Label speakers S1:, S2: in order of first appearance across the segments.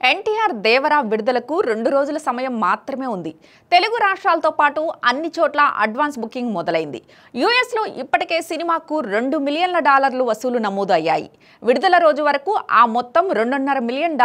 S1: ఎన్టీఆర్ దేవరా విడుదలకు 2 రోజుల సమయం మాత్రమే ఉంది. తెలుగు రాష్ట్రాలతో పాటు అన్ని చోట్ల అడ్వాన్స్ బుకింగ్ మొదలైంది. యూఎస్లో ఇప్పటికే సినిమాకు $2 మిలియన్ల వసూలు నమోదు అయ్యాయి. విడుదల రోజు వరకు ఆ మొత్తం $2.5 మిలియన్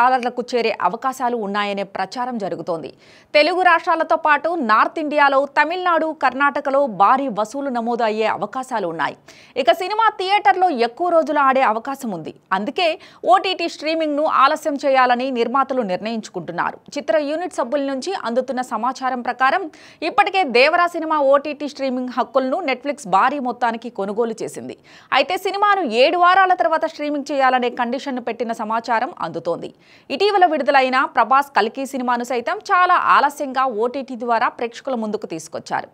S1: చేరే అవకాశాలు ఉన్నాయనే ప్రచారం జరుగుతోంది. తెలుగు రాష్ట్రాలతో పాటు నార్త్ ఇండియాలో తమిళనాడు, కర్ణాటకలో భారీ వసూలు నమోదు అయ్యే అవకాశాలు ఉన్నాయి. ఇక సినిమా థియేటర్లో ఎక్కువ రోజులు ఆడే అవకాశం ఉంది. అందుకే ఓటీటీ స్ట్రీమింగ్ ను ఆలస్యం చేయాలని నిర్మాతలు నిర్ణయించుకుంటున్నారు. చిత్ర యూనిట్ సభ్యుల నుంచి అందుతున్న సమాచారం ప్రకారం ఇప్పటికే దేవరా సినిమా ఓటీటీ స్ట్రీమింగ్ హక్కులను నెట్ఫ్లిక్స్ భారీ మొత్తానికి కొనుగోలు చేసింది. అయితే సినిమాను 7 వారాల తర్వాత స్ట్రీమింగ్ చేయాలనే కండిషన్ పెట్టిన సమాచారం అందుతోంది. ఇటీవల విడుదలైన ప్రభాస్ కల్కి సినిమాను సైతం చాలా ఆలస్యంగా ఓటీటీ ద్వారా ప్రేక్షకుల ముందుకు తీసుకొచ్చారు.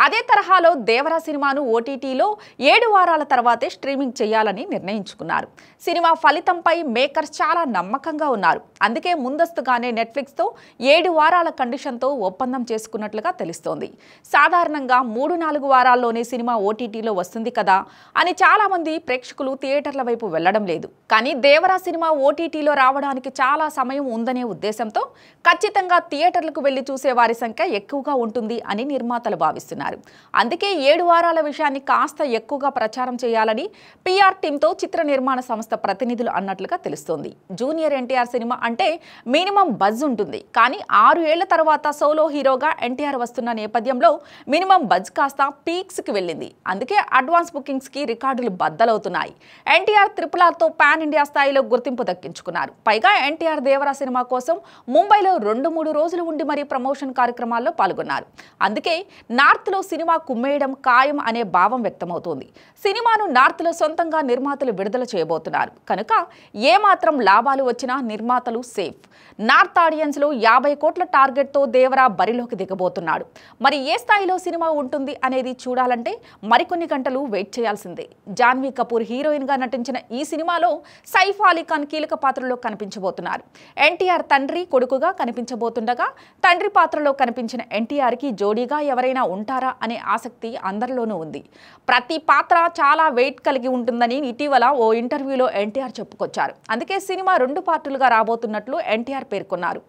S1: అదే తరహాలో దేవరా సినిమాను ఓటీటీలో 7 వారాల తర్వాతే స్ట్రీమింగ్ చేయాలని నిర్ణయించుకున్నారు. సినిమా ఫలితంపై మేకర్స్ చాలా నమ్మకంగా ఉన్నారు. అందుకే ముందస్తుగానే నెట్ఫ్లిక్స్తో 7 వారాల కండిషన్తో ఒప్పందం చేసుకున్నట్లుగా తెలుస్తోంది. సాధారణంగా 3-4 వారాల్లోనే సినిమా ఓటీటీలో వస్తుంది కదా అని చాలా మంది ప్రేక్షకులు థియేటర్ల వైపు వెళ్లడం లేదు. కానీ దేవరా సినిమా ఓటీటీలో రావడానికి చాలా సమయం ఉందనే ఉద్దేశంతో ఖచ్చితంగా థియేటర్లకు వెళ్లి చూసే వారి సంఖ్య ఎక్కువగా ఉంటుంది అని నిర్మాతలు భావిస్తున్నారు. అందుకే 7 వారాల విషయాన్ని కాస్త ఎక్కువగా ప్రచారం చేయాలని పీఆర్ టీంతో చిత్ర నిర్మాణ సంస్థ ప్రతినిధులు అన్నట్లుగా తెలుస్తోంది. జూనియర్ ఎన్టీఆర్ సినిమా అంటే మినిమం బజ్ ఉంటుంది. కానీ 6 ఏళ్ల తర్వాత సోలో హీరోగా ఎన్టీఆర్ వస్తున్న నేపథ్యంలో మినిమం బజ్ కాస్త పీక్స్ కి వెళ్ళింది. అందుకే అడ్వాన్స్ బుకింగ్స్ కి రికార్డులు బద్దలవుతున్నాయి. ఎన్టీఆర్ RRRతో పాన్ ఇండియా స్థాయిలో గుర్తింపు దక్కించుకున్నారు. పైగా ఎన్టీఆర్ దేవరా సినిమా కోసం ముంబైలో 2-3 రోజులు ఉండి మరీ ప్రమోషన్ కార్యక్రమాల్లో పాల్గొన్నారు. అందుకే నార్త్ లో సినిమా కుమ్మేయడం ఖాయం అనే భావం వ్యక్తమవుతోంది. సినిమాను నార్త్ లో సొంతంగా నిర్మాతలు విడుదల చేయబోతున్నారు కనుక ఏమాత్రం లాభాలు వచ్చినా నిర్మాతలు సేఫ్. నార్త్ ఆడియన్స్ లో 50 కోట్ల టార్గెట్ తో దేవరా బరిలోకి దిగబోతున్నాడు. మరి ఏ స్థాయిలో సినిమా ఉంటుంది అనేది చూడాలంటే మరికొన్ని గంటలు వెయిట్ చేయాల్సిందే. జాన్వీ కపూర్ హీరోయిన్ గా నటించిన ఈ సినిమాలో సైఫ్ అలీ ఖాన్ కీలక పాత్రలో కనిపించబోతున్నారు. ఎన్టీఆర్ తండ్రి కొడుకుగా కనిపించబోతుండగా తండ్రి పాత్రలో కనిపించిన ఎన్టీఆర్ కి జోడీగా ఎవరైనా ఉంటారా అనే ఆసక్తి అందరిలోనూ ఉంది. ప్రతి పాత్ర చాలా వెయిట్ కలిగి ఉంటుందని ఇటీవల ఓ ఇంటర్వ్యూలో ఎన్టీఆర్ చెప్పుకొచ్చారు. అందుకే సినిమా 2 పార్టులుగా రాబోతున్నట్లు ఎన్టీఆర్ పేర్కొన్నారు.